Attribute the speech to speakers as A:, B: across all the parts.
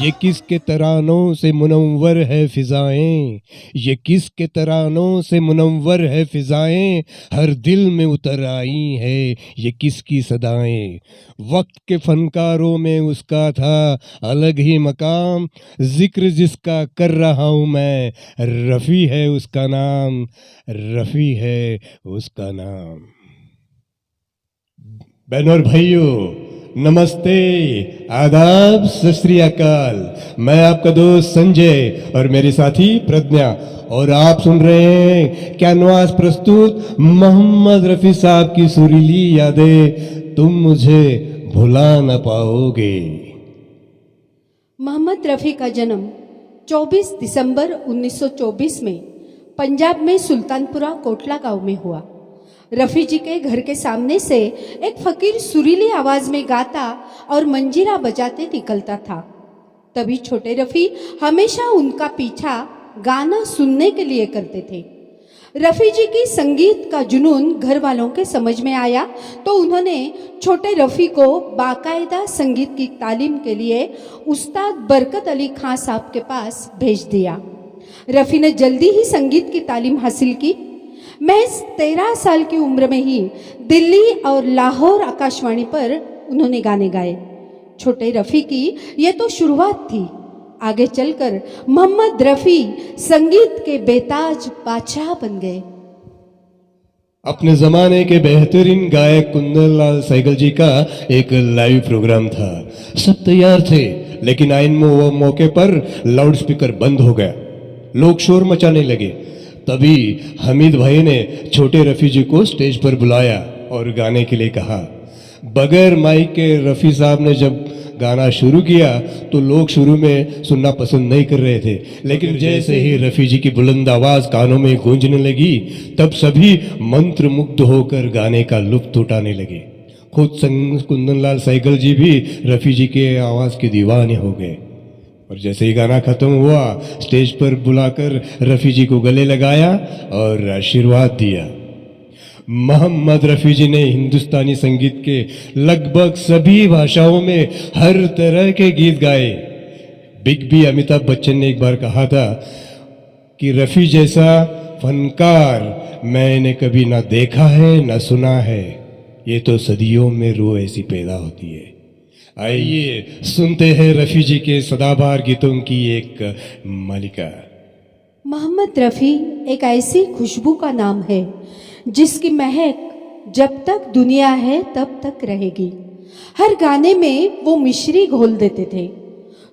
A: ये किसके तरानों से मुनव्वर है फिजाएं, ये किसके तरानों से मुनव्वर है फिजाएं, हर दिल में उतर आई है ये किसकी सदाएं। वक्त के फनकारों में उसका था अलग ही मकाम, जिक्र जिसका कर रहा हूँ मैं, रफ़ी है उसका नाम, रफ़ी है उसका नाम। बहनों और भाइयों, नमस्ते, आदाब, सत श्री अकाल। मैं आपका दोस्त संजय और मेरे साथी प्रज्ञा, और आप सुन रहे हैं कैनवास प्रस्तुत मोहम्मद रफ़ी साहब की सुरीली यादें, तुम मुझे भुला न पाओगे।
B: मोहम्मद रफ़ी का जन्म 24 दिसंबर 1924 में पंजाब में सुल्तानपुरा कोटला गांव में हुआ। रफ़ी जी के घर के सामने से एक फकीर सुरीली आवाज में गाता और मंजीरा बजाते निकलता था। तभी छोटे रफ़ी हमेशा उनका पीछा गाना सुनने के लिए करते थे। रफ़ी जी की संगीत का जुनून घर वालों के समझ में आया तो उन्होंने छोटे रफ़ी को बाकायदा संगीत की तालीम के लिए उस्ताद बरकत अली खां साहब के पास भेज दिया। रफ़ी ने जल्दी ही संगीत की तालीम हासिल की। महज 13 साल की उम्र में ही दिल्ली और लाहौर आकाशवाणी पर उन्होंने गाने गाए। छोटे रफ़ी की ये तो शुरुआत थी। आगे चलकर मोहम्मद रफ़ी संगीत के बेताज बादशाह बन गए।
A: अपने जमाने के बेहतरीन गायक कुंदन लाल सहगल जी का एक लाइव प्रोग्राम था। सब तैयार थे, लेकिन आइन मौके पर लाउड स्पीकर बंद हो गया। लोग शोर मचाने लगे। तभी हमीद भाई ने छोटे रफ़ी जी को स्टेज पर बुलाया और गाने के लिए कहा। बगैर माइक के रफ़ी साहब ने जब गाना शुरू किया तो लोग शुरू में सुनना पसंद नहीं कर रहे थे, लेकिन जैसे ही रफ़ी जी की बुलंद आवाज़ कानों में गूंजने लगी तब सभी मंत्रमुग्ध होकर गाने का लुत्फ़ उठाने लगे। खुद कुंदन लाल सहगल जी भी रफ़ी जी के आवाज़ के दीवाने हो गए। और जैसे ही गाना खत्म हुआ, स्टेज पर बुलाकर रफ़ी जी को गले लगाया और आशीर्वाद दिया। मोहम्मद रफ़ी जी ने हिंदुस्तानी संगीत के लगभग सभी भाषाओं में हर तरह के गीत गाए। बिग बी अमिताभ बच्चन ने एक बार कहा था कि रफ़ी जैसा फनकार मैंने कभी ना देखा है ना सुना है, ये तो सदियों में रूह ऐसी पैदा होती है। आइए सुनते हैं रफ़ी जी के सदाबहार गीतों की एक मालिका।
B: मोहम्मद रफ़ी एक ऐसी खुशबू का नाम है जिसकी महक जब तक दुनिया है तब तक रहेगी। हर गाने में वो मिश्री घोल देते थे,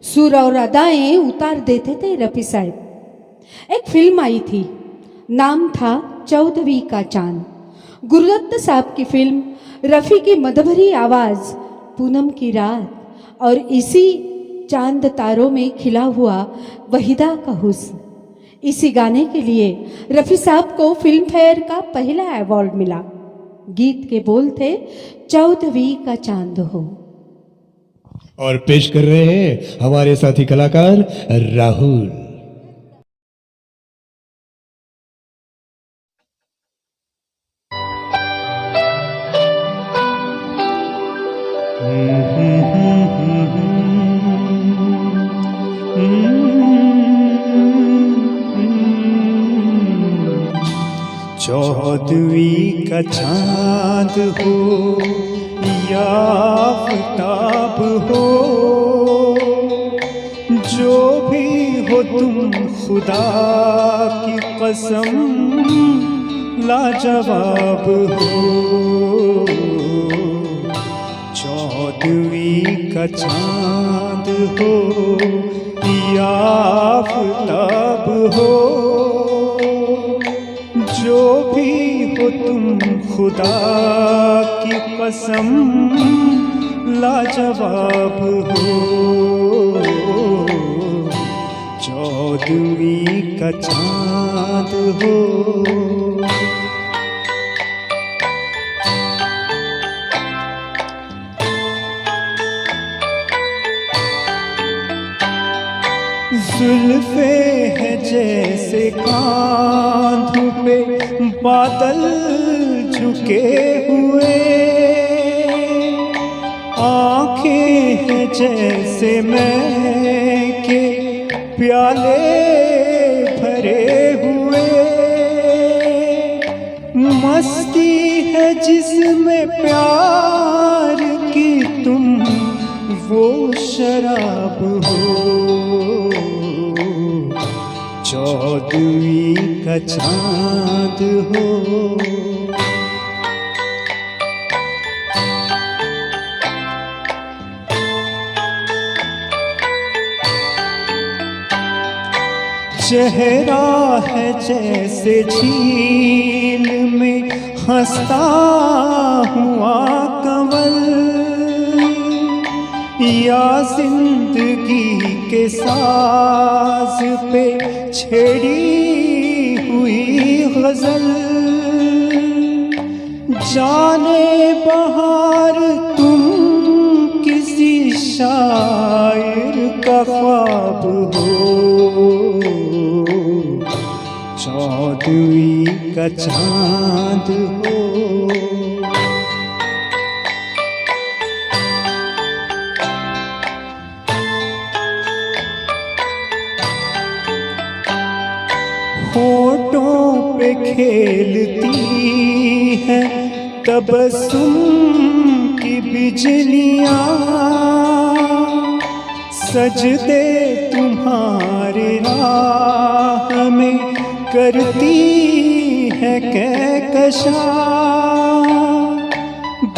B: सुर और अदाएं उतार देते थे रफ़ी साहब। एक फिल्म आई थी, नाम था 14वीं का चांद। गुरुदत्त साहब की फिल्म, रफ़ी की मधुरी आवाज़, पूनम की रात और इसी चांद तारों में खिला हुआ वहीदा का हुस्न। इसी गाने के लिए रफ़ी साहब को फिल्म फेयर का पहला अवार्ड मिला। गीत के बोल थे 14वीं का चांद हो।
A: और पेश कर रहे हैं हमारे साथी कलाकार राहुल।
C: चौदहवीं का चांद हो या आफताब हो, जो भी हो तुम खुदा की कसम लाजवाब हो। 14वीं का चांद हो या आफताब हो, जो भी हो तुम खुदा की कसम लाजवाब हो। 14वीं का चांद हो। जुल्फे है जैसे कांधों पे बादल झुके हुए, आंखें हैं जैसे मैं प्याले भरे हुए, मस्ती है जिसमें प्यार की तुम वो शराब हो, 14वीं का चांद हो। चेहरा है जैसे झील में हंसता हुआ कंवल, या जिंदगी के साज पे छेड़ी हुई गजल। जाने बहार तुम किसी शायर का ख्वाब हो, 14वीं का चांद हो। होठों पे खेलती है तबस्सुम की बिजलियाँ, सजदे तुम्हारे राह में करती है कहकशा।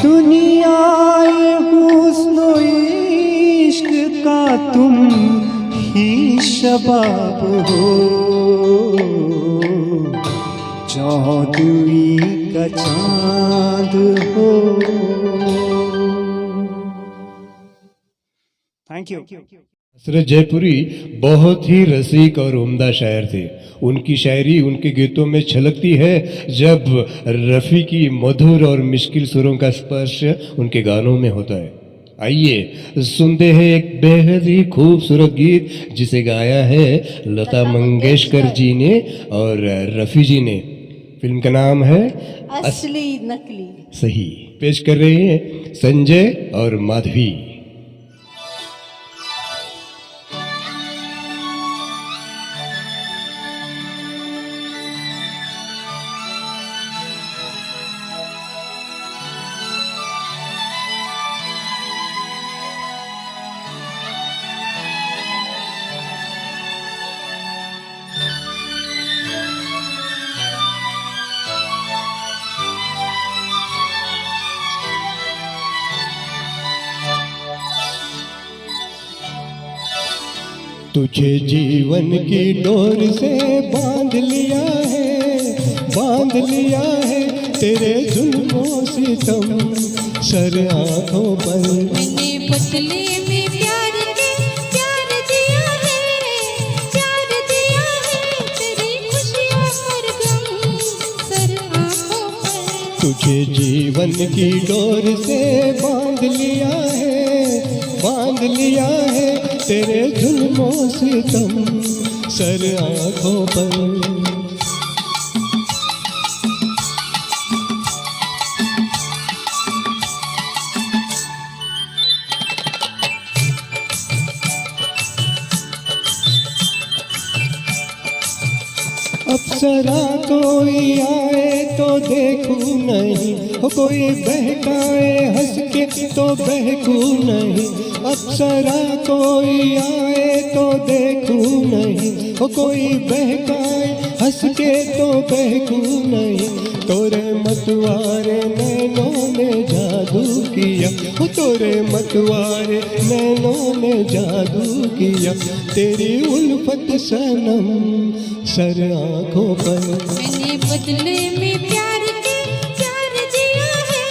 C: दुनियाए हुस्न इश्क का तुम ही शबाब हो, 14वीं का चांद हो। Thank you.
A: हसरत जयपुरी बहुत ही रसिक और उम्दा शायर थे। उनकी शायरी उनके गीतों में छलकती है जब रफ़ी की मधुर और मुश्किल सुरों का स्पर्श उनके गानों में होता है। आइए सुनते हैं एक बेहद ही खूबसूरत गीत जिसे गाया है लता मंगेशकर जी ने और रफ़ी जी ने। फिल्म का नाम है
B: असली नकली।
A: सही। पेश कर रहे हैं संजय और माधवी। तुझे जीवन की डोर से बांध लिया है तेरे जुल्मों से तुम सर आंखों पर।
D: मैंने बदले में प्यार के प्यार दिया है तेरी खुशियों पर गम सर आंखों पर।
A: तुझे जीवन की डोर से बांध लिया है तेरे जुल्मों से तुम सर आंखों पर। अप्सरा कोई आए तो देखूं नहीं, हो कोई बहकाए हंस के तो बहकूं नहीं। अप्सरा कोई आए तो देखूं नहीं, हो कोई बहकाए हंस के तो बहकूं नहीं। तोरे मतवारे नैनों ने जादू किया, हो तोरे मतवारे नैनों ने जादू किया। तेरी उल्फत सनम सर आंखों पर।
D: मैंने बदले में प्यार के प्यार दिया है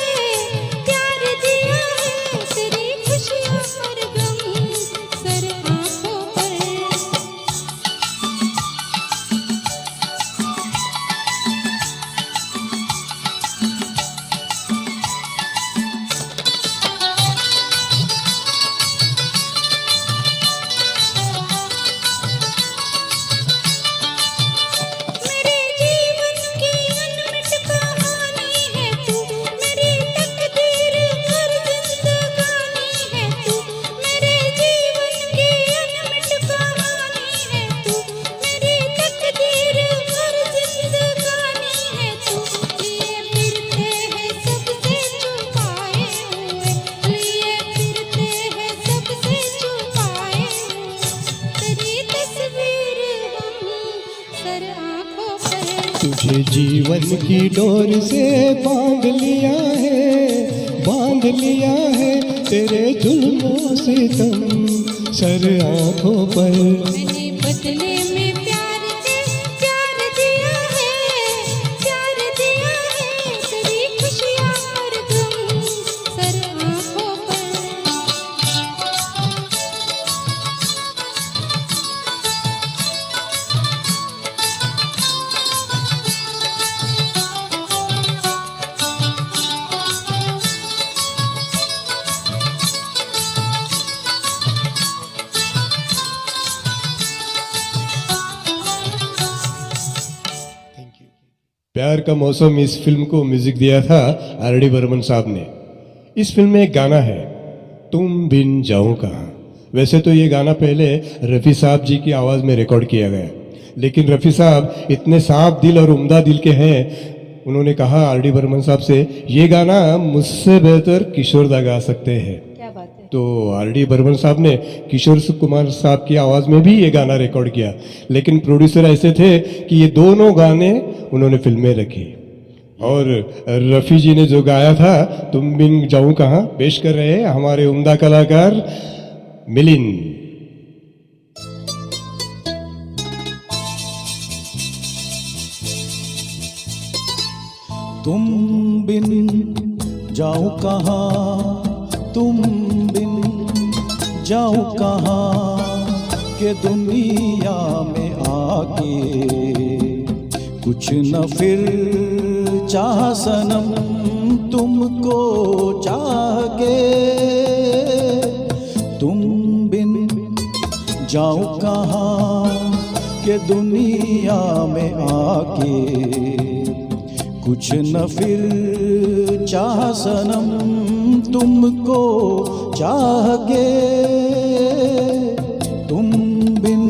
D: तेरी खुशियों पर गम सर आंखों पर। मेरे जीवन की
A: तुझे जीवन की डोर से बांध लिया है, बांध लिया है तेरे जुल्मों से तुम सर आंखों पर।
D: मैंने बदले में प्यार के प्यार दिया है, प्यार दिया है तेरी खुशियाँ और गम सर आँखों पर।
A: प्यार का मौसम इस फिल्म को म्यूजिक दिया था आर डी बर्मन साहब ने। इस फिल्म में एक गाना है तुम बिन जाऊं कहाँ। वैसे तो ये गाना पहले रफ़ी साहब जी की आवाज़ में रिकॉर्ड किया गया, लेकिन रफ़ी साहब इतने साफ दिल और उम्दा दिल के हैं, उन्होंने कहा आर डी बर्मन साहब से ये गाना मुझसे बेहतर किशोर दा गा सकते हैं।
B: क्या बात है।
A: तो आर डी बर्मन साहब ने किशोर कुमार साहब की आवाज़ में भी ये गाना रिकॉर्ड किया, लेकिन प्रोड्यूसर ऐसे थे कि ये दोनों गाने उन्होंने फिल्म में रखी। और रफ़ी जी ने जो गाया था तुम बिन जाऊं कहाँ, पेश कर रहे हैं हमारे उम्दा कलाकार मिलिंद।
C: तुम बिन जाऊं कहाँ, तुम बिन जाऊं कहाँ के दुनिया में आके कुछ न फिर चाह सनम तुमको चाह के। तुम बिन जाऊं कहाँ के दुनिया में आके कुछ न फिर चाह सनम तुमको चाह के। तुम बिन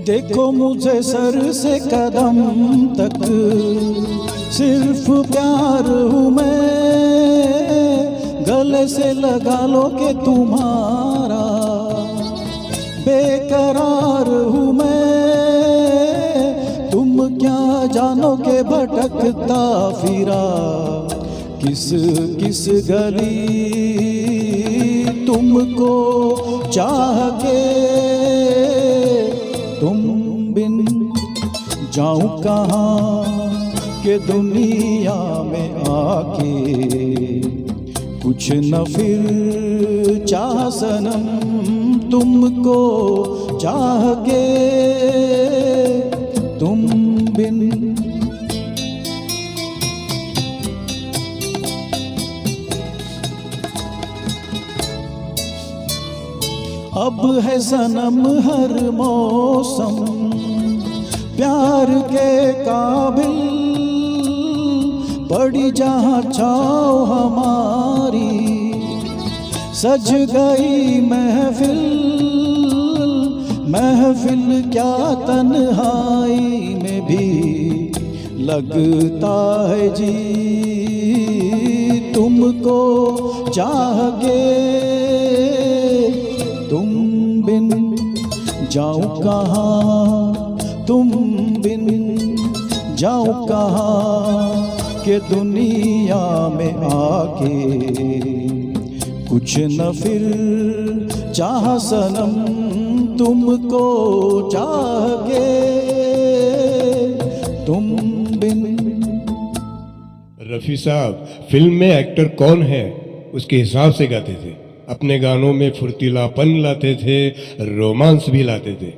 C: देखो मुझे सर से कदम तक सिर्फ प्यार हूँ मैं, गले से लगा लो के तुम्हारा बेकरार हूँ मैं। तुम क्या जानो के भटकता फिरा किस किस गली तुमको चाह के। तुम बिन जाऊं कहाँ के दुनिया में आके कुछ न फिर चाह सनम तुमको चाह के। तुम बिन अब है सनम हर मौसम प्यार के काबिल, बड़ी जहाँ छाओ हमारी सज गई महफिल। महफिल क्या तन्हाई में भी लगता है जी तुमको चाह के। तुम बिन जाऊं कहाँ, तुम बिन जाऊं कहाँ के दुनिया में आके कुछ न फिर चाह सनम तुमको चाह के। तुम बिन
A: रफ़ी साहब फिल्म में एक्टर कौन है उसके हिसाब से गाते थे। अपने गानों में फुर्तीलापन लाते थे, रोमांस भी लाते थे।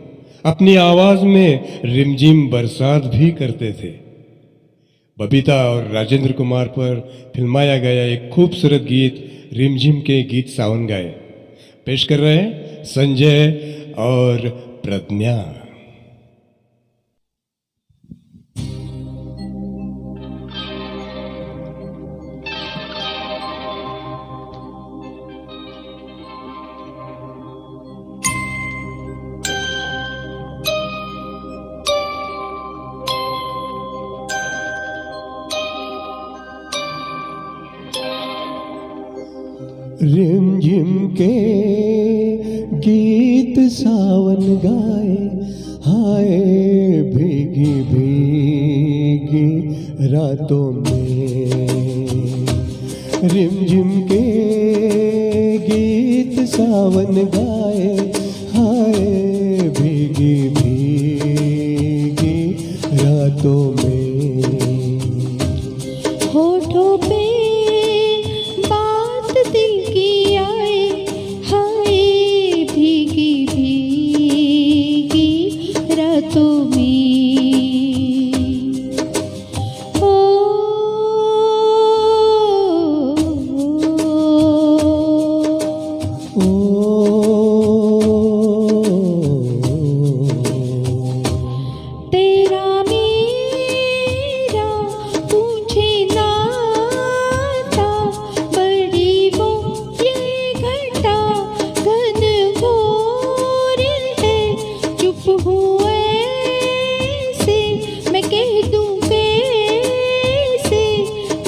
A: अपनी आवाज में रिमझिम बरसात भी करते थे। बबीता और राजेंद्र कुमार पर फिल्माया गया एक खूबसूरत गीत रिमझिम के गीत सावन गाए। पेश कर रहे हैं संजय और प्रज्ञा। रिमझिम के गीत सावन गाए, हाय भीगी भीगी रातों में। रिमझिम के गीत सावन गाए, हाय भीगी भीगी रातों में।
D: होठों पे बात दिल की आए, हाय भीगी भीगी रातों में। ओ, तेरा मेरा तुझे नाता, बड़ी वो ये घटा घन घोर है। चुप हुए से मैं कह दूं कैसे,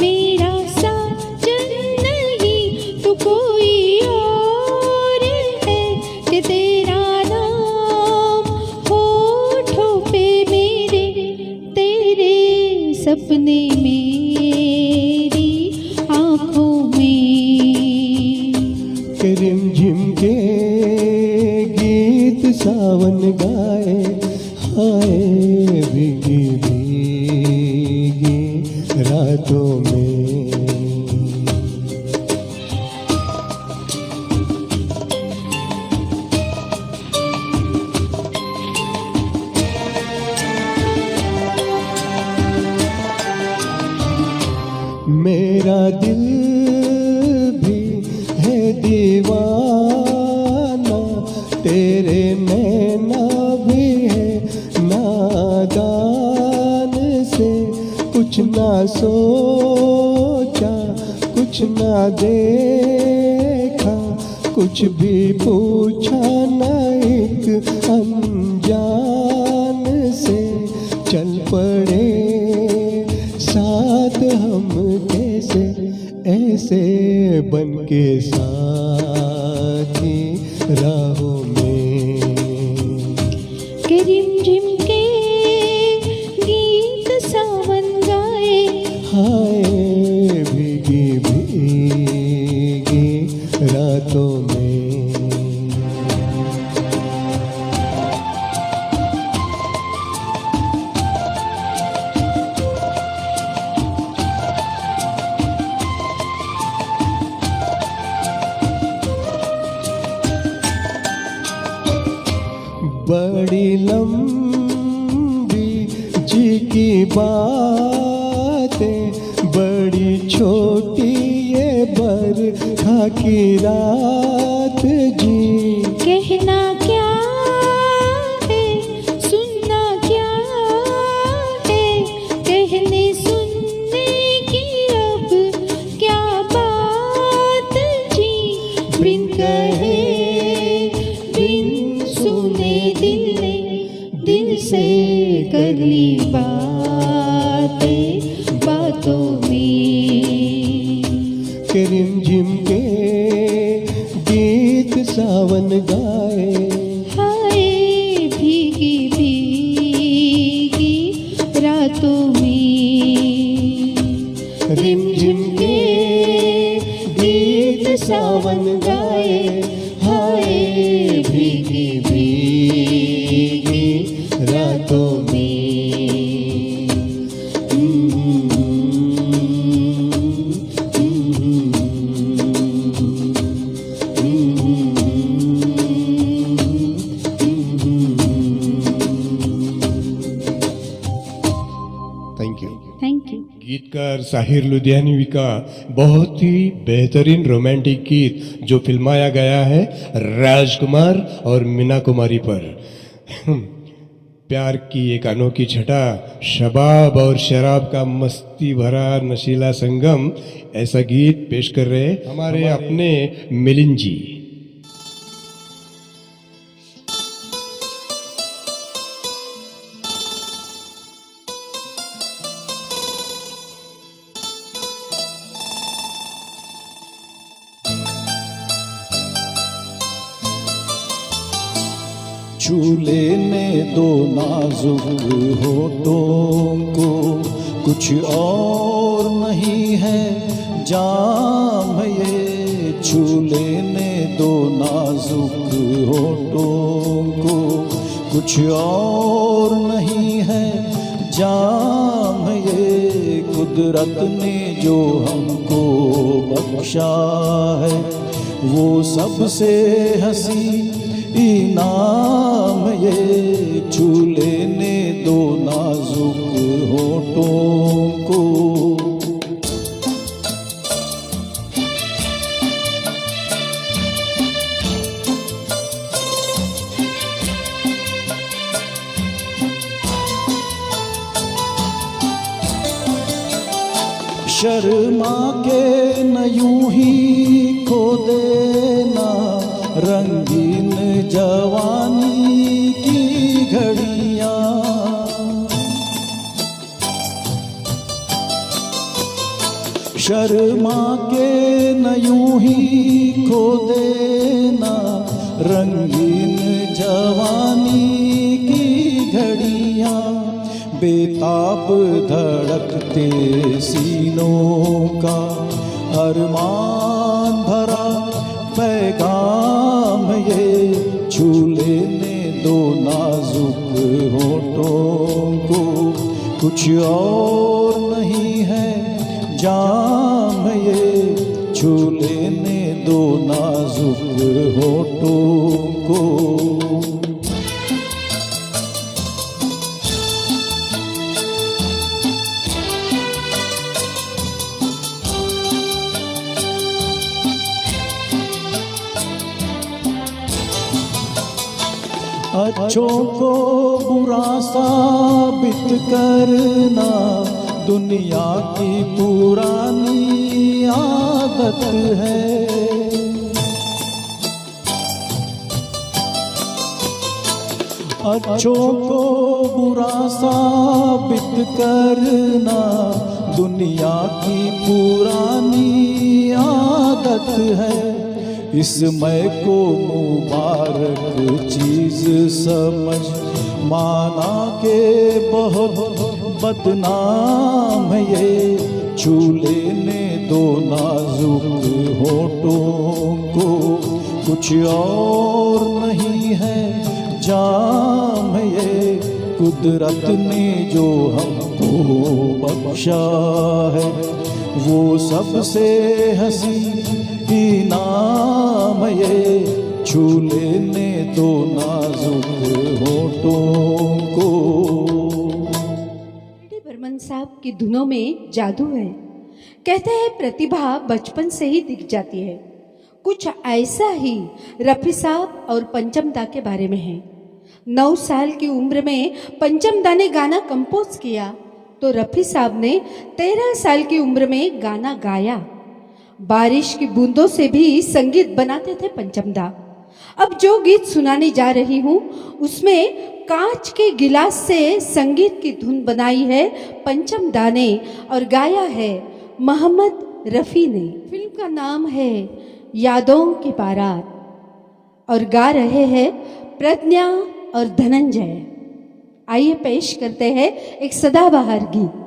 D: मेरा साजन नहीं तू कोई और है। कि तेरा नाम होठों पे मेरे, तेरे सपने मेरी आँखों में।
A: कि रिमझिम के गीत सावन गाए, हाय भीगी भीगी रातों में। मेरा दिल भी है दीवाना, तेरे नैना भी है नादान से। कुछ ना सोचा कुछ ना देखा, कुछ भी पूछा ना एक अनजान से। चल पड़े साथ हम कैसे, ऐसे बन के साथी राहों में।
D: कि रिमझिम के गीत सावन गाए,
A: हाय भीगी भीगी रातों में। बड़ी लंबी जी की बातें, बड़ी छोटी ये बरखा की रात जी।
D: कहना क्या है सुनना क्या है, कहने सुनने की अब क्या बात जी। बिन कहे बिन सुने दिल ने दिल से कर ली बातें बातों में।
A: कि रिमझिम के गीत सावन गाए,
D: हाय भीगी भीगी रातों में।
A: रिमझिम के गीत सावन गाए, हाय भीगी भीगी रातों में। Thank you.
D: Thank you.
A: गीतकार साहिर लुधियानवी का बहुत ही बेहतरीन रोमांटिक गीत जो फिल्माया गया है राजकुमार और मीना कुमारी पर। प्यार की एक अनोखी छटा, शबाब और शराब का मस्ती भरा नशीला संगम, ऐसा गीत पेश कर रहे हमारे अपने मिलिंद जी।
C: छू लेने दो नाजुक होठों को, कुछ और नहीं है जाम ये, छू लेने दो नाजुक होठों को, कुछ और नहीं है जाम ये, कुदरत ने जो हमको बख्शा है वो सबसे हंसी इनाम ये, छू लेने दो नाजुक होठों को। शर्मा के न यूं ही खो देना रंगीन जवानी की घड़ियां, शर्मा के न यूं ही खो देना रंगीन जवानी की घड़ियां, बेताब धड़कते सीनों का अरमान भरा पैगाम ये, छू लेने दो नाजुक होठों को, कुछ और नहीं है जाम ये, छू लेने दो नाजुक होठों को। अच्छों को बुरा साबित करना दुनिया की पुरानी आदत है, अच्छों को बुरा साबित करना दुनिया की पुरानी आदत है, इसमय को मुबारक चीज समझ माना के बहुत बदनाम ये, छू लेने दो नाजुक होठों को, कुछ और नहीं है जाम ये, कुदरत ने जो हमको बख्शा है वो सबसे हंसी इनाम ये, छू लेने दो नाजुक होठों को।
B: बर्मन साहब की धुनों में जादू है। कहते हैं प्रतिभा बचपन से ही दिख जाती है। कुछ ऐसा ही रफ़ी साहब और पंचम दा के बारे में है। 9 साल की उम्र में पंचम दा ने गाना कंपोज किया तो रफ़ी साहब ने 13 साल की उम्र में गाना गाया। बारिश की बूंदों से भी संगीत बनाते थे पंचम दा। अब जो गीत सुनाने जा रही हूँ उसमें कांच के गिलास से संगीत की धुन बनाई है पंचम दा ने और गाया है मोहम्मद रफ़ी ने। फिल्म का नाम है यादों की बारात और गा रहे हैं प्रज्ञा और धनंजय। आइए पेश करते हैं एक सदाबहार गीत।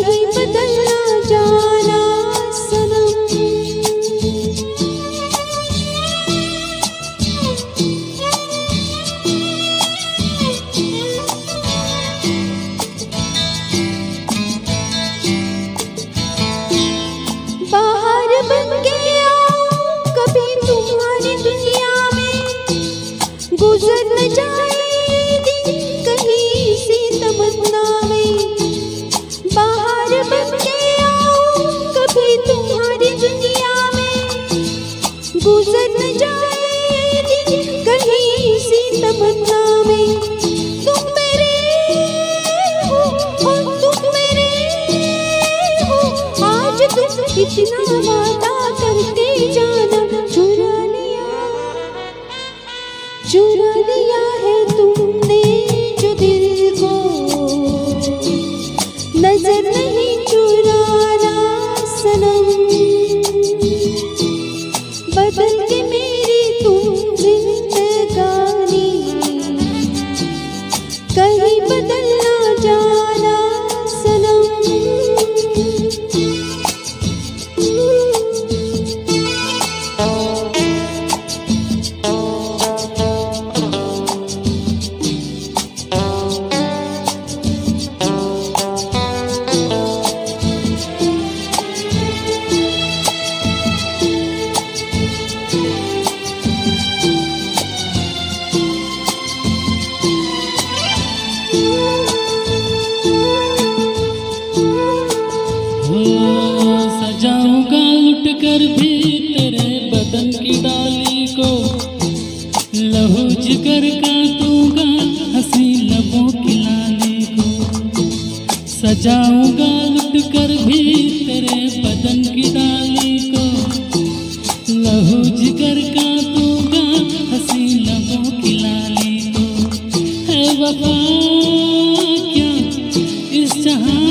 B: कहीं बदल ना जाना सनम। बाहर बन के आऊं कभी तुम्हारी दुनिया में, गुजर न जाए दिन कहीं सी तमन्ना में। बाहर बन के आऊं कभी तुम्हारी दुनिया में, गुजर न जाए दिन कहीं सी तमन्ना में। तुम मेरे हो और तुम मेरे हो, आज तुम इतना वादा करके जाना। चुरा लिया है तुमने जो दिल को, नजर नहीं चुराना सनम। बदल के मेरी तुम जिंदगानी, कहीं बदल ना जाना सनम।
E: सजाऊंगा लुट कर भी तेरे बदन की डाली को, लहू जिगर का दूंगा हंसी लबों की लाली को। सजाऊंगा लुट कर भी तेरे बदन की डाली को, लहू जिगर का दूंगा हंसी लबों की लाली को। है वफा क्या इस जहां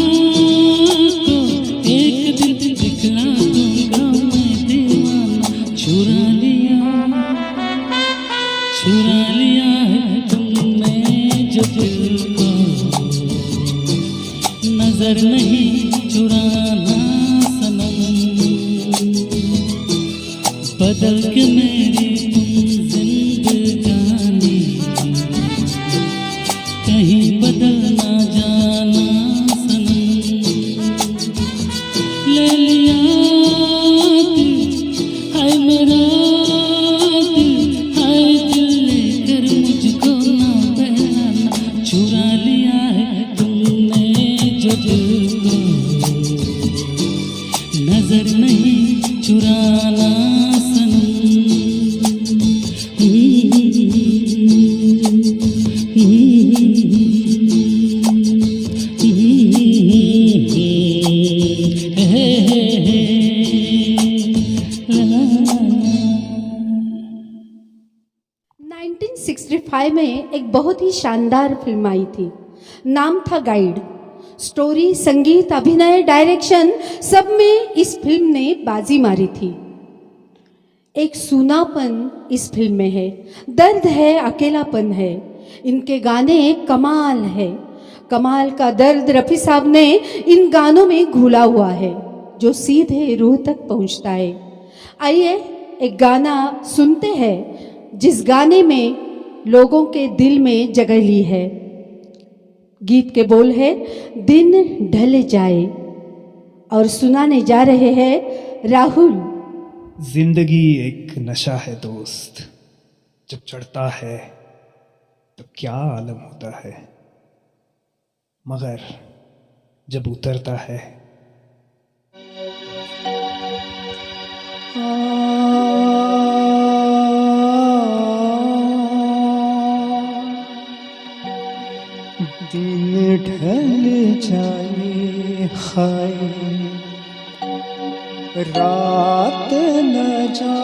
E: को, एक दिन दिखला दूंगा मैं दीवाना। चुरा लिया है तुमने जो दिल को, नजर नहीं चुराना सनम। बदल के मेरी तुम जिंदगानी, कहीं बदल ना जाना सनम। ले लिया दिल है मेरा दिल, है दिल लेकर मुझको ना बहलाना। चुरा लिया है तुमने जो दिल को, नजर नहीं चुराना सनम।
B: 1965 में एक बहुत ही शानदार फिल्म आई थी, नाम था गाइड। स्टोरी, संगीत, अभिनय, डायरेक्शन सब में इस फिल्म ने बाजी मारी थी। एक सूनापन इस फिल्म में है, दर्द है, अकेलापन है। इनके गाने कमाल है। कमाल का दर्द रफ़ी साहब ने इन गानों में घुला हुआ है, जो सीधे रूह तक पहुंचता है। आइए एक गाना सुनते हैं जिस गाने में लोगों के दिल में जगह ली है। गीत के बोल है दिन ढल जाए, और सुनाने जा रहे हैं राहुल।
F: जिंदगी एक नशा है दोस्त, जब चढ़ता है तो क्या आलम होता है, मगर जब उतरता है
C: दिन ढल जाए हाय, रात न जा,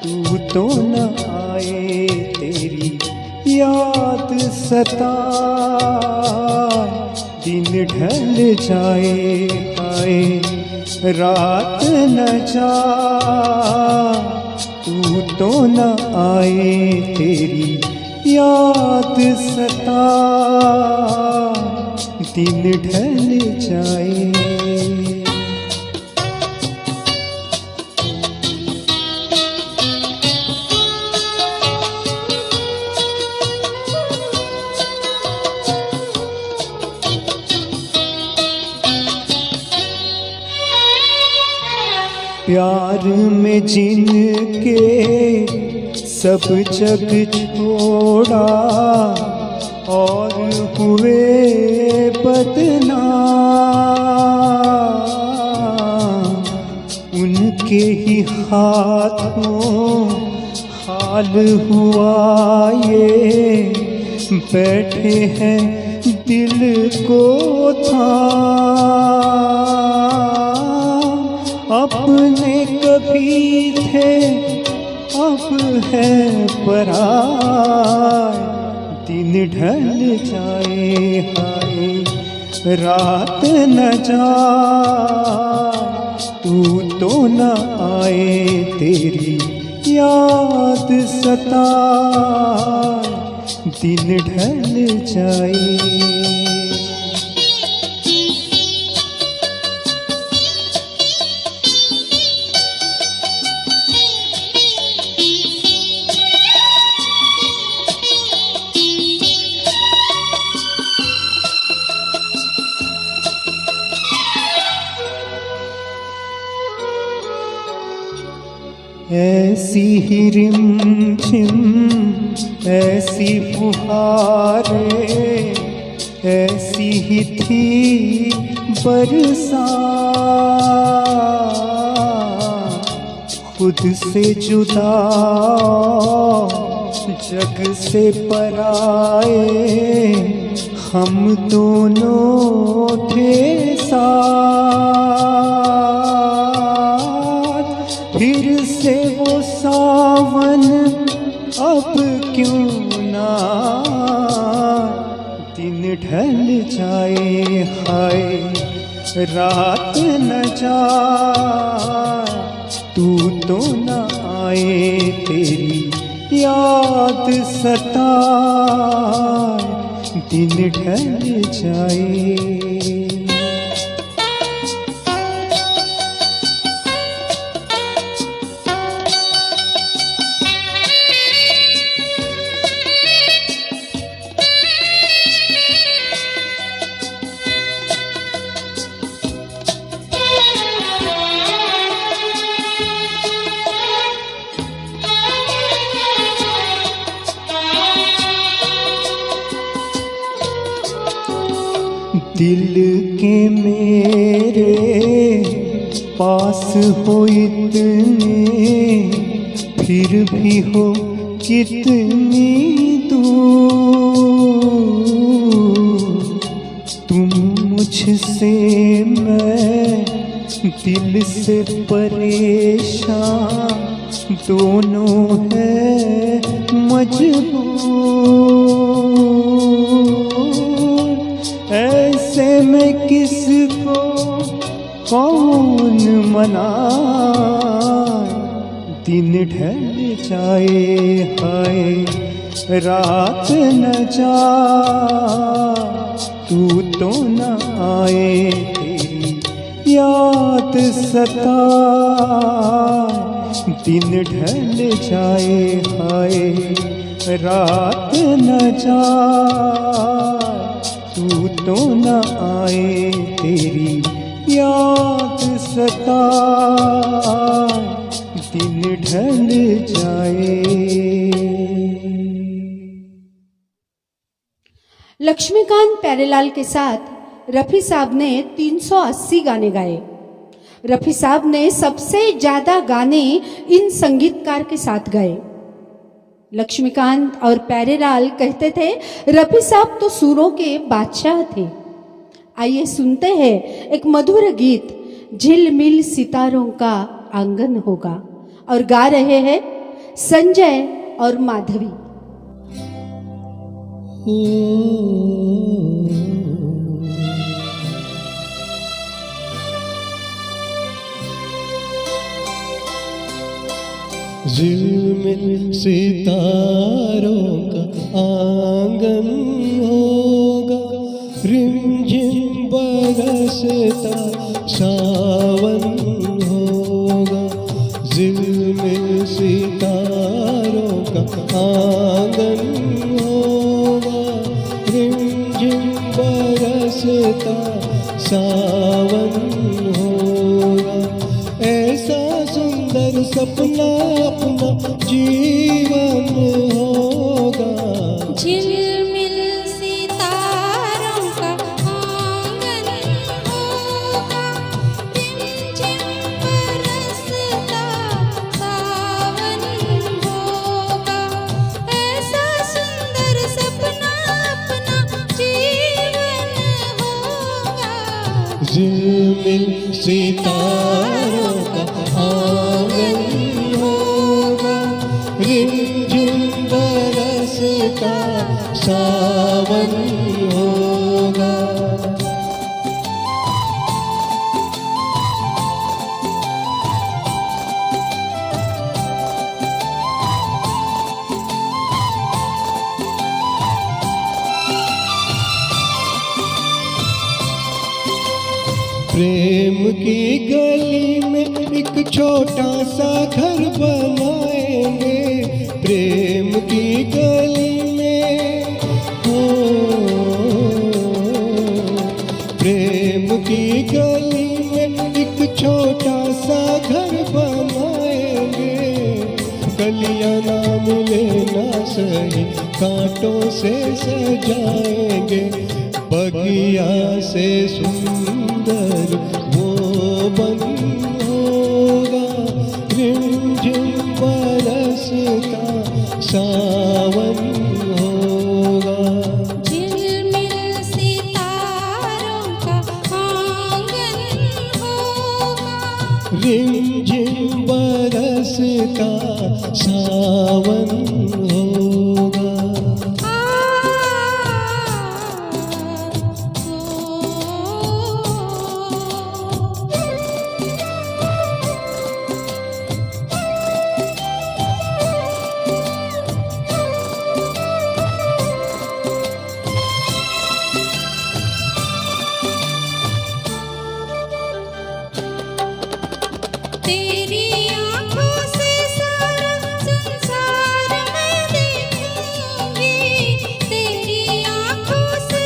C: तू तो न आए, तेरी याद सताए। दिन ढल जाए हाय, रात न जा, तू तो न आए, तेरी याद सताए। दिन ढल जाए। प्यार में जिनके सब जग छोड़ा और हुए बदनाम, उनके ही हाथों हाल हुआ ये, बैठे हैं दिल को थाम। अपने कभी थे अब है पराए, दिन ढल जाए हाय रात न जाए, तू तो न आए तेरी याद सताए, दिन ढल जाए। ऐसी ही रिमझिम ऐसी फुहारें, ऐसी ही थी बरसात, खुद से जुदा जग से पराए, हम दोनों थे साथ। फिर से वो सावन अब क्यों ना, दिन ढल जाए हाय रात न जाए, तू तो न आए तेरी याद सताए, दिन ढल जाए। दिल के मेरे पास हो इतने, फिर भी हो कितनी दूर, तुम मुझसे मैं दिल से परेशान, दोनों है मजबूर। ऐसे में किसको कौन मनाए, दिन ढल जाए हाय रात न जाए, तू तो न आए तेरी याद सताए, दिन ढल जाए हाय रात न जाए, तू तो न आए तेरी याद सताए, दिन ढल जाए।
B: लक्ष्मीकांत प्यारेलाल के साथ रफ़ी साहब ने 380 गाने गाए। रफ़ी साहब ने सबसे ज़्यादा गाने इन संगीतकार के साथ गाए। लक्ष्मीकांत और प्यारेलाल कहते थे रफ़ी साहब तो सुरों के बादशाह थे। आइए सुनते हैं एक मधुर गीत, झिलमिल सितारों का आंगन होगा, और गा रहे हैं संजय और माधवी।
A: झिलमिल सितारों का आंगन होगा, रिम रिमझिम बरसता सावन होगा, झिलमिल सितारों का आंगन होगा, रिमझिम बरसता सावन होगा, ऐसा सुंदर सपना अपना जीवन होगा।
D: झिलमिल सितारों का आंगन होगा, रिमझिम बरसता सावन होगा, ऐसा सुंदर सपना अपना जीवन होगा।
A: झिलमिल सितारों का आंगन होगा, रिमझिम बरसता सावन होगा। प्रेम की गली में एक छोटा सा घर बनाएंगे, प्रेम की गली में हो, प्रेम की गली में एक छोटा सा घर बनाएंगे, कलियां ना मिले ना सही कांटों से सजाएंगे, बगिया से सुंदर वो बन होगा, रिमझिम बरसता सावन होगा।
D: झिलमिल सितारों का आंगन होगा,
A: रिमझिम बरसता सावन होगा।
D: तेरी आँखों से सारा संसार मैं देखूंगी, तेरी आँखों से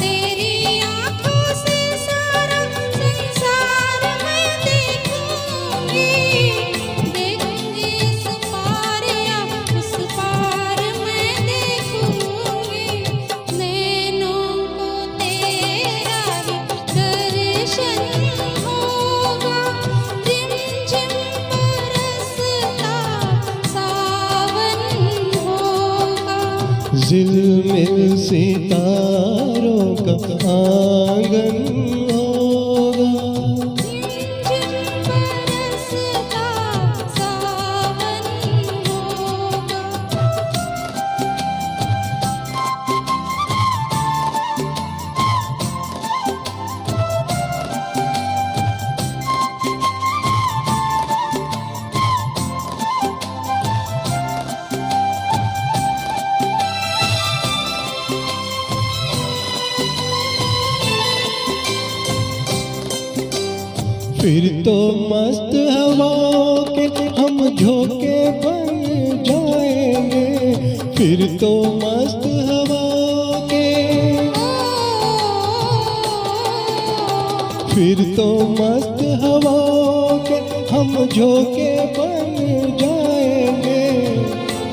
D: तेरी आँखों से सारा संसार मैं देखूंगी, देखूंगी इस पार या उस पार मैं देखूंगी, नैनों को तेरा ही दर्शन होगा, रिमझिम बरसता सावन होगा।
A: झिलमिल सितारों का आंगन होगा,
D: रिमझिम बरसता सावन होगा।
A: फिर तो मस्त हवाओं के हम झोंके बन जाएंगे, फिर तो मस्त हवाओं के, फिर तो मस्त हवाओं के हम झोंके बन जाएंगे,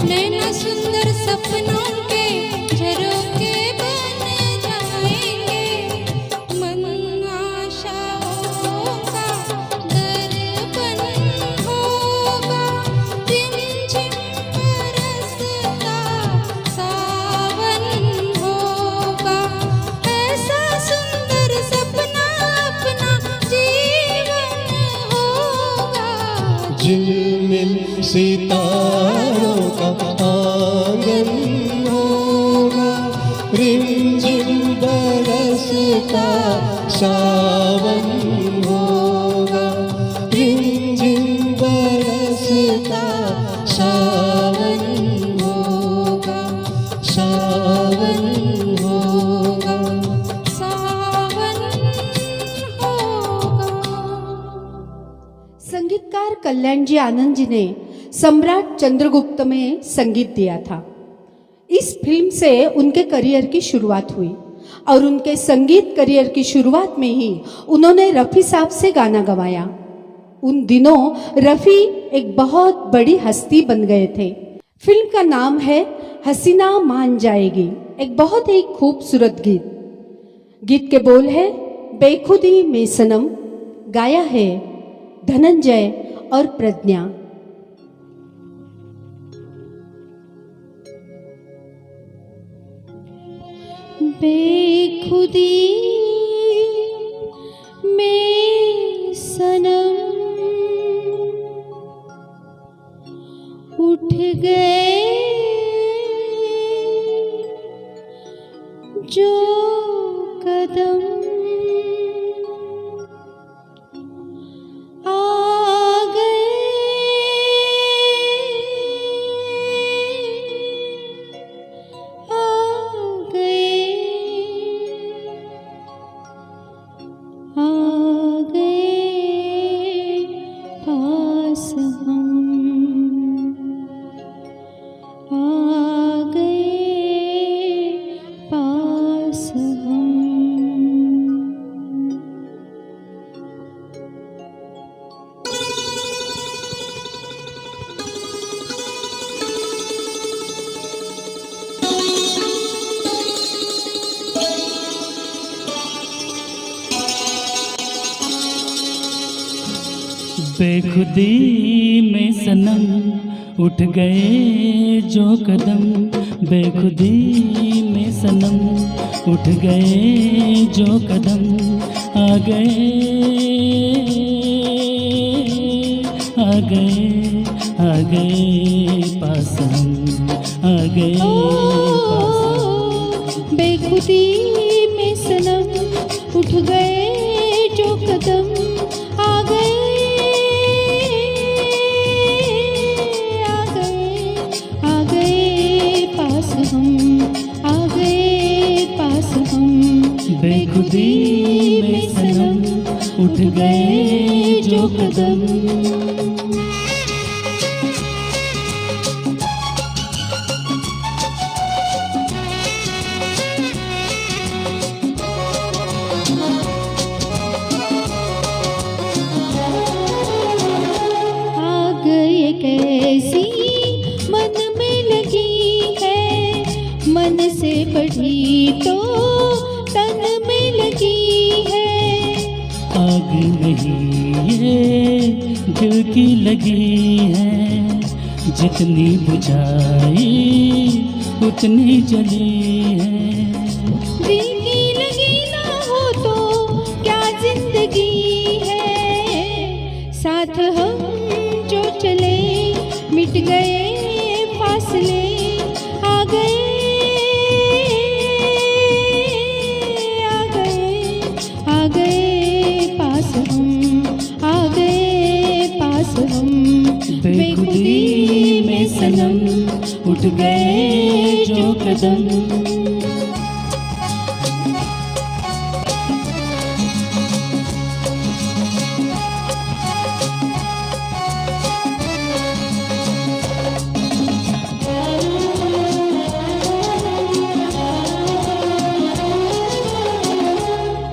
D: नैना सुंदर सपनों के झरोखे बन जाएंगे, मन आशाओं का दर्पण होगा, रिमझिम बरसता सावन होगा, ऐसा सुंदर सपना अपना जीवन होगा।
A: झिलमिल सितारों का आंगन होगा, रिमझिम बरसता सावन होगा, रिमझिम बरसता सावन होगा।
E: सावन होगा,
D: सावन होगा।
B: संगीतकार कल्याणजी आनंद जी ने सम्राट चंद्रगुप्त में संगीत दिया था। इस फिल्म से उनके करियर की शुरुआत हुई और उनके संगीत करियर की शुरुआत में ही उन्होंने रफ़ी साहब से गाना गवाया। उन दिनों रफ़ी एक बहुत बड़ी हस्ती बन गए थे। फिल्म का नाम है हसीना मान जाएगी, एक बहुत ही खूबसूरत गीत। गीत के बोल है बेखुदी में सनम, गाया है धनंजय और प्रज्ञा।
D: बेखुदी में सनम उठ गए जो कदम, आ गए पास हम, आ गए पास हम।
E: बेखुदी में सनम उठ गए जो कदम, बेखुदी में सनम उठ गए जो कदम, आ गए आ गए आ गए पास हम, आ गए पास हम।
D: बेखुदी में सनम उठ गए जो कदम, आ गए पास हम, आ गए पास हम।
E: बेखुदी में सनम उठ गए जो कदम।
D: आ गए कैसी मन में लगी है, मन से बढ़ी तो तन में लगी है।
E: आग नहीं ये दिल की लगी है, जितनी बुझाई उतनी जली है।
D: दिल की लगी ना हो तो क्या जिंदगी है, साथ हम जो चले मिट गए फासले, आ गए आ गए आ गए पास हम, आ गए पास हम।
E: बेखुदी में सनम उठ गए जो कदम।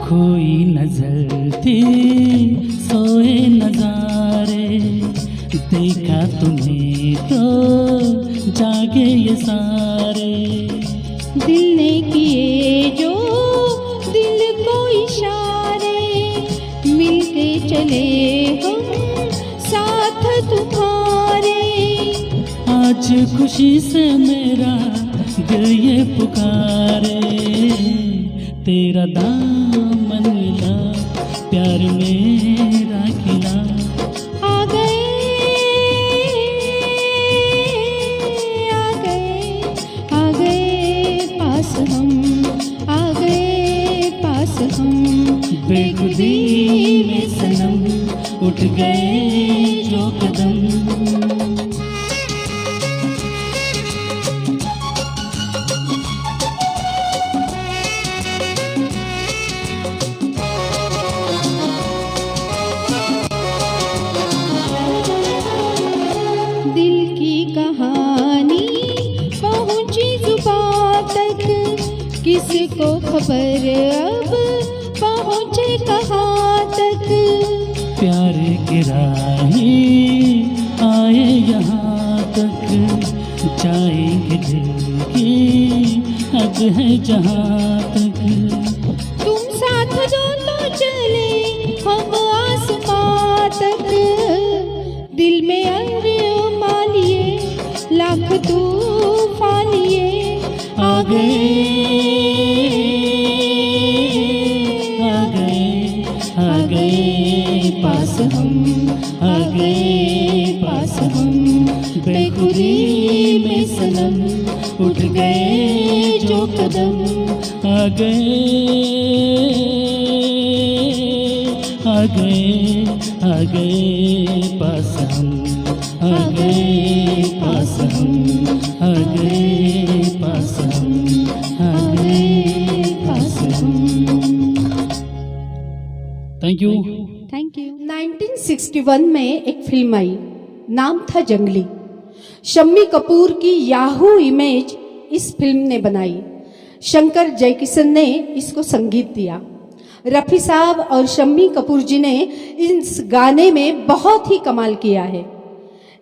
E: खोई नजर थी सोए नजारे, देखा तुम्हें तो जागे ये सारे।
D: दिल ने किए जो दिल को इशारे, मिलके चले हम साथ तुम्हारे।
E: आज खुशी से मेरा दिल ये पुकारे, तेरा दामन मिला प्यार मेरा खिला।
D: आ गए आ गए आ गए पास हम, आ गए पास हम।
E: बेखुदी में सनम उठ गए जो कदम।
D: किसको खबर अब पहुँचे कहाँ तक।
E: प्यार की राही आए यहाँ तक, जाएंगे दिल की हद है जहाँ तक।
D: तुम साथ दो तो चले हम आसमां तक। दिल में अरमान लिए लाख तूफान लिए आ गए,
E: आ गए, आ गए पास हम,
D: आ गए पास हम। बेखुदी में सनम उठ गए जो कदम।
E: आ गए, आ गए, आ गए पास हम, आ गए पास हम, आ गए पास हम, आ गए पास हम। Thank you.
B: Thank you. 1961 में एक फिल्म आई, नाम था जंगली। शम्मी कपूर की याहू इमेज इस फिल्म ने बनाई। शंकर जयकिशन ने इसको संगीत दिया। रफ़ी साहब और शम्मी कपूर जी ने इस गाने में बहुत ही कमाल किया है।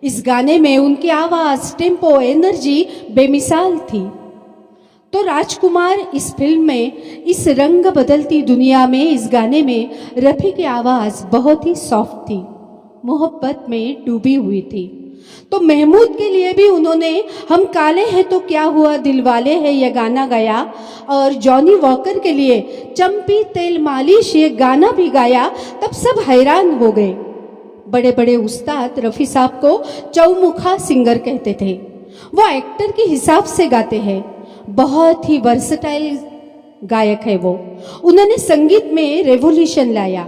B: इस गाने में उनकी आवाज़, टेम्पो, एनर्जी बेमिसाल थी। तो राजकुमार इस फिल्म में, इस रंग बदलती दुनिया में, इस गाने में रफ़ी की आवाज़ बहुत ही सॉफ्ट थी, मोहब्बत में डूबी हुई थी। तो महमूद के लिए भी उन्होंने हम काले हैं तो क्या हुआ दिलवाले है ये गाना गाया, और जॉनी वॉकर के लिए चंपी तेल मालिश ये गाना भी गाया। तब सब हैरान हो गए। बड़े बड़े उस्ताद रफ़ी साहब को चौमुखा सिंगर कहते थे। वो एक्टर के हिसाब से गाते हैं, बहुत ही वर्सटाइल गायक है वो। उन्होंने संगीत में रेवोल्यूशन लाया।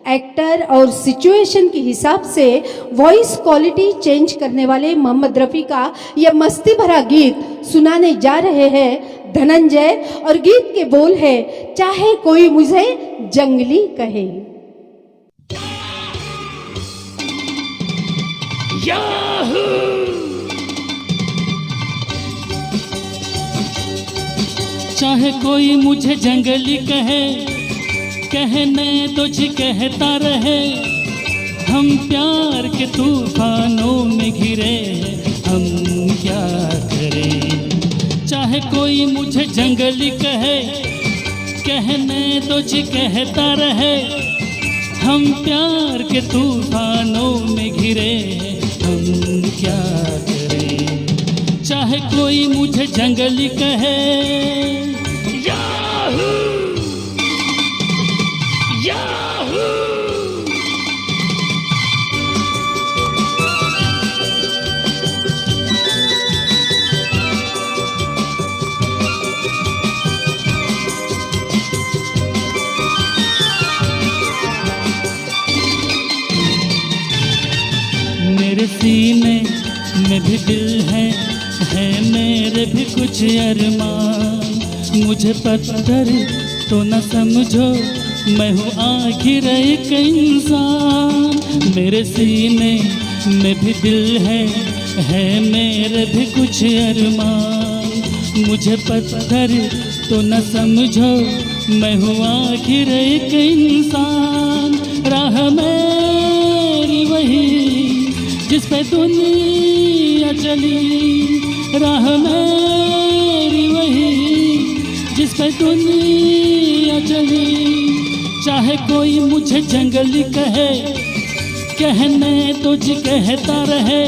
B: एक्टर और सिचुएशन के हिसाब से वॉइस क्वालिटी चेंज करने वाले मोहम्मद रफ़ी का यह मस्ती भरा गीत सुनाने जा रहे हैं धनंजय, और गीत के बोल है, चाहे कोई मुझे जंगली कहे।
E: चाहे कोई मुझे जंगली कहे, कहने तो जी कहता रहे। हम प्यार के तूफानों में घिरे, हम क्या करें। चाहे कोई मुझे जंगली कहे, कहने तो जी कहता रहे। हम प्यार के तूफानों में घिरे, हम क्या करें। चाहे कोई मुझे जंगली कहे। Yahoo, Yahoo. मेरे सीने में भी दिल है मेरे भी कुछ अरमान। मुझे पत्थर तो न समझो, मैं हूँ आखिर एक इंसान। मेरे सीने में भी दिल है मेरे भी कुछ अरमान। मुझे पत्थर तो न समझो, मैं हूँ आखिर एक इंसान। राह मेरी वही जिस पे दुनिया चली, राह मेरी वही जिस पे दुनिया चली। चाहे कोई मुझे जंगली कहे, कहने तो जी कहता रहे।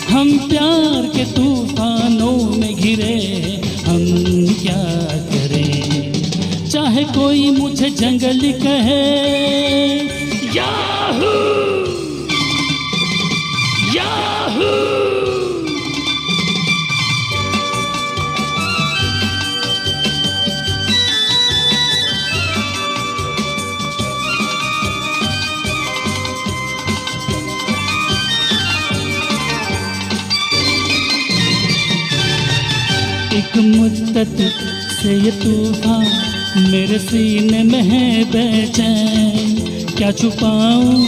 E: हम प्यार के तूफानों में घिरे, हम क्या करें। चाहे कोई मुझे जंगली कहे। Yahoo, Yahoo. एक मुद्दत से ये तूफान मेरे सीने में है बेचैन। क्या छुपाऊं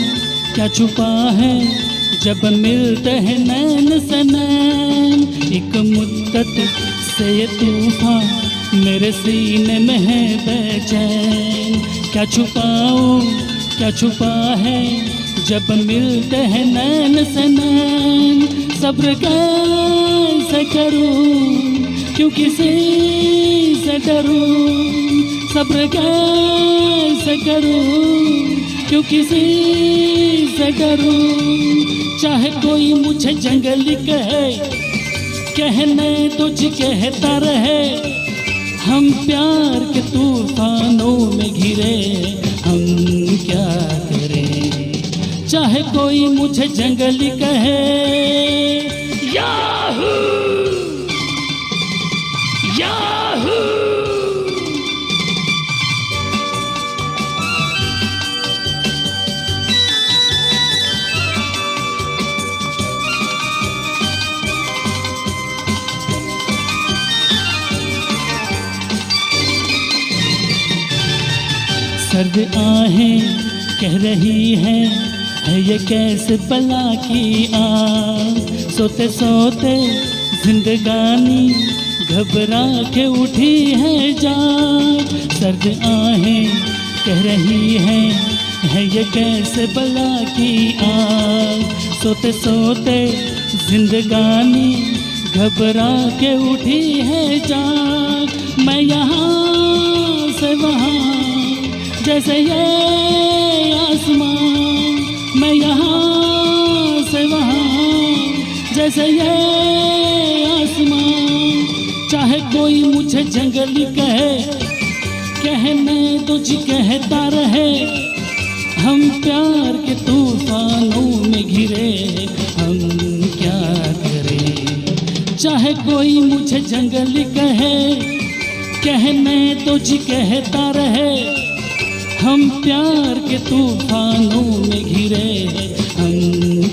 E: क्या छुपा है जब मिलते हैं नैन से नैन। एक मुद्दत से ये तूफान मेरे सीने में है बेचैन, क्या छुपाऊं क्या छुपा है, जब मिलते हैं नैन से नैन। सब्र कैसे करूं, क्यों किसी से डरूं, सब्र कैसे करूं, क्यों किसी से डरूं। चाहे कोई मुझे जंगली कहे, कहने तुझ कहता रहे, हम प्यार के तूफानों में घिरे, हम क्या करें। चाहे कोई मुझे जंगली कहे, याहू याहू। सर्द आहें कह रही है ये कैसे बला की आग। सोते सोते जिंदगानी घबरा के उठी है जाग। सर्द आहें कह रही है ये कैसे बला की आग। सोते सोते जिंदगानी घबरा के उठी है जाग। मैं यहाँ से वहाँ जैसे ये आसमान, मैं यहाँ से वहाँ जैसे ये आसमान। चाहे कोई मुझे जंगली कहे, कहने तुझ कहता रहे, हम प्यार के तूफानों में घिरे, हम क्या करें। चाहे कोई मुझे जंगली कहे, कहने तुझ कहता रहे, हम प्यार के तूफानों में घिरे, हम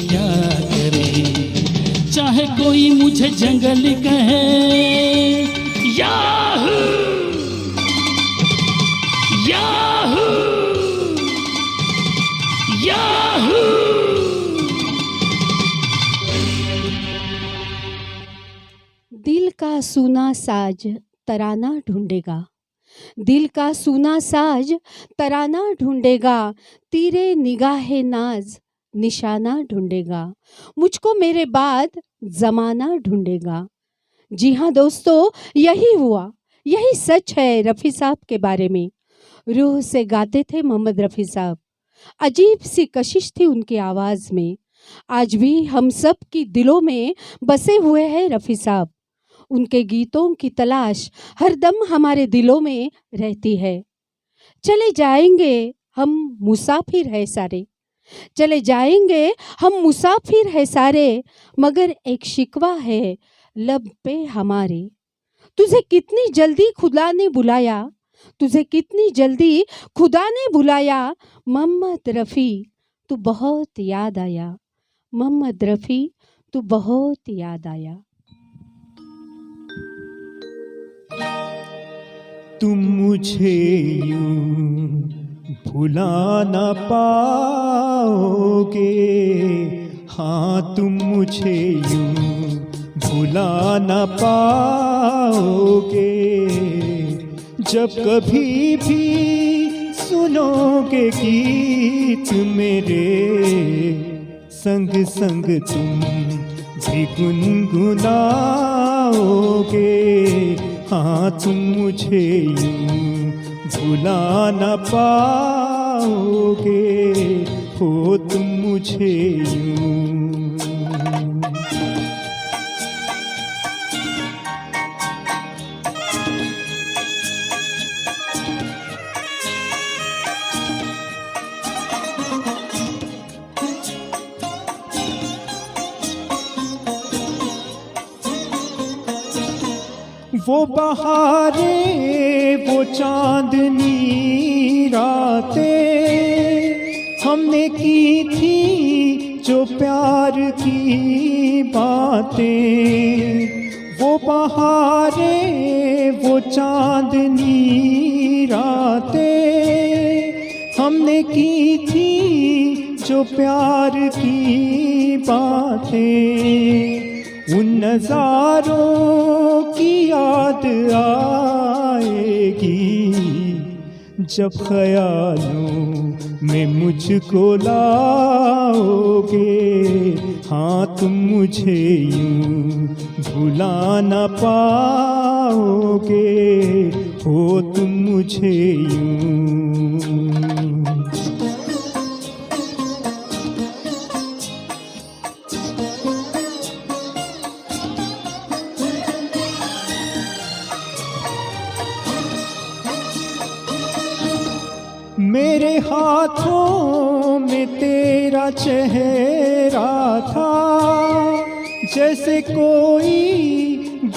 E: क्या करें। चाहे कोई मुझे जंगली कहे, याहू याहू याहू।
B: दिल का सूना साज तराना ढूंढेगा, दिल का सूना साज तराना ढूंढेगा, तेरे निगाहे नाज निशाना ढूंढेगा, मुझको मेरे बाद जमाना ढूंढेगा। जी हाँ दोस्तों, यही हुआ, यही सच है रफ़ी साहब के बारे में। रूह से गाते थे मोहम्मद रफ़ी साहब, अजीब सी कशिश थी उनकी आवाज़ में। आज भी हम सब की दिलों में बसे हुए हैं रफ़ी साहब। उनके गीतों की तलाश हर दम हमारे दिलों में रहती है। चले जाएंगे हम मुसाफिर है सारे, चले जाएंगे हम मुसाफिर है सारे, मगर एक शिकवा है लब पे हमारे। तुझे कितनी जल्दी खुदा ने बुलाया, तुझे कितनी जल्दी खुदा ने बुलाया, मोहम्मद रफ़ी तू बहुत याद आया, मोहम्मद रफ़ी तू बहुत याद आया।
C: तुम मुझे यूं भुला न पाओगे, हाँ तुम मुझे यूं भुला न पाओगे। जब कभी भी सुनोगे गीत मेरे, संग संग तुम भी गुनगुनाओगे। हाँ तुम मुझे यूं भुला न पाओगे, हो तुम मुझे यूं। वो बहारें वो चांदनी रातें हमने की थी जो प्यार की बातें। वो बहारें वो चांदनी रातें हमने की थी जो प्यार की बातें। उन नज़ारों की याद जब ख्यालों में मुझको लाओगे, हाँ तुम मुझे यूं भुला न पाओगे, हो तुम मुझे यूं। मेरे हाथों में तेरा चेहरा था, जैसे कोई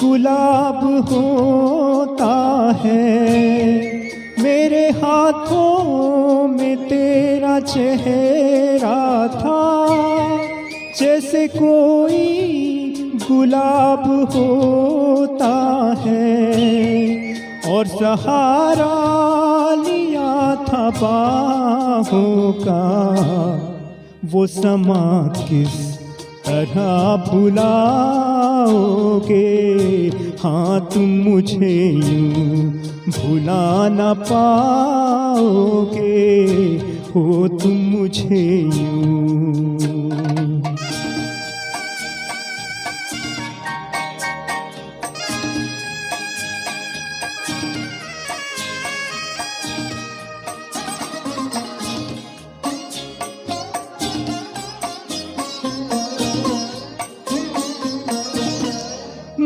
C: गुलाब होता है। मेरे हाथों में तेरा चेहरा था, जैसे कोई गुलाब होता है। और सहारा लिया था बाहों का, वो समा किस तरह भुलाओगे, हाँ तुम मुझे यूं भुला न पाओगे, हो तुम मुझे यूं।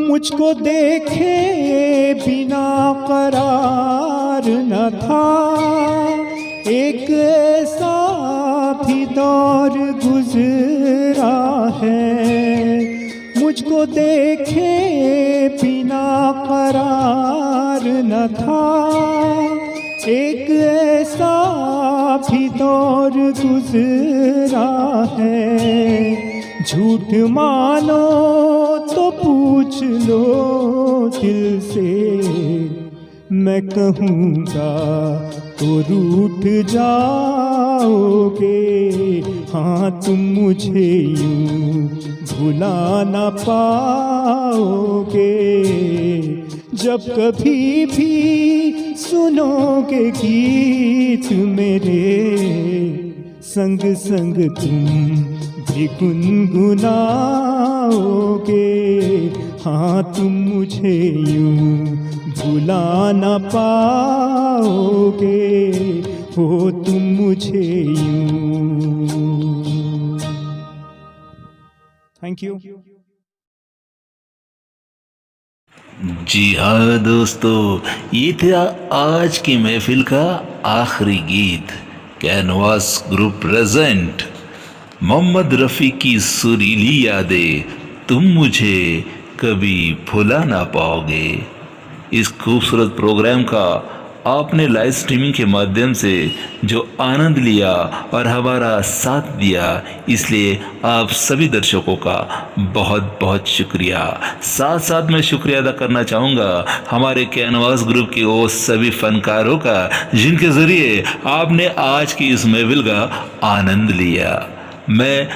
C: मुझको देखे बिना करार न था, एक ऐसा भी दौर गुजरा है। मुझको देखे बिना करार न था, एक ऐसा भी दौर गुजरा है। झूठ मानो तो पूछ लो दिल से, मैं कहूँगा तो रूठ जाओगे, हाँ तुम मुझे यूं भुला न पाओगे। जब कभी भी सुनोगे गीत मेरे, संग संग तुम भी गुनगुनाओगे, हाँ तुम मुझे यूं भुला न पाओगे, हो तुम मुझे यूं। Thank you.
G: जी हाँ दोस्तों, ये था आज की महफिल का आखिरी गीत। Canvas group present Mohammed Rafi की सुरीली यादें, तुम मुझे कभी भुला ना पाओगे। इस खूबसूरत प्रोग्राम का आपने लाइव स्ट्रीमिंग के माध्यम से जो आनंद लिया और हमारा साथ दिया, इसलिए आप सभी दर्शकों का बहुत बहुत शुक्रिया। साथ साथ मैं शुक्रिया अदा करना चाहूँगा हमारे कैनवास ग्रुप के वो सभी फनकारों का, जिनके ज़रिए आपने आज की इस महफिल का आनंद लिया। मैं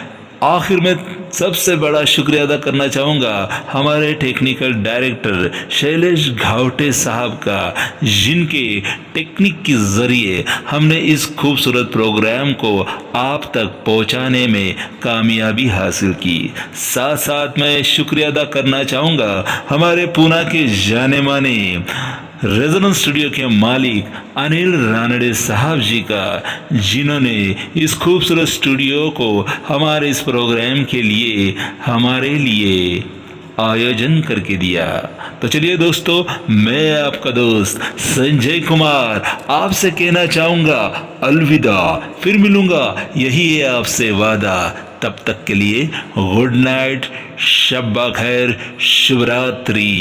G: आखिर में सबसे बड़ा शुक्रिया अदा करना चाहूँगा हमारे टेक्निकल डायरेक्टर शैलेश घावटे साहब का, जिनके टेक्निक के ज़रिए हमने इस खूबसूरत प्रोग्राम को आप तक पहुँचाने में कामयाबी हासिल की। साथ साथ मैं शुक्रिया अदा करना चाहूँगा हमारे पूना के जाने माने रेजोनेंस स्टूडियो के मालिक अनिल रानड़े साहब जी का, जिन्होंने इस खूबसूरत स्टूडियो को हमारे इस प्रोग्राम के लिए हमारे लिए आयोजन करके दिया। तो चलिए दोस्तों, मैं आपका दोस्त संजय कुमार आपसे कहना चाहूँगा अलविदा, फिर मिलूँगा, यही है आपसे वादा। तब तक के लिए गुड नाइट, शब्बा खैर, शुभ रात्रि।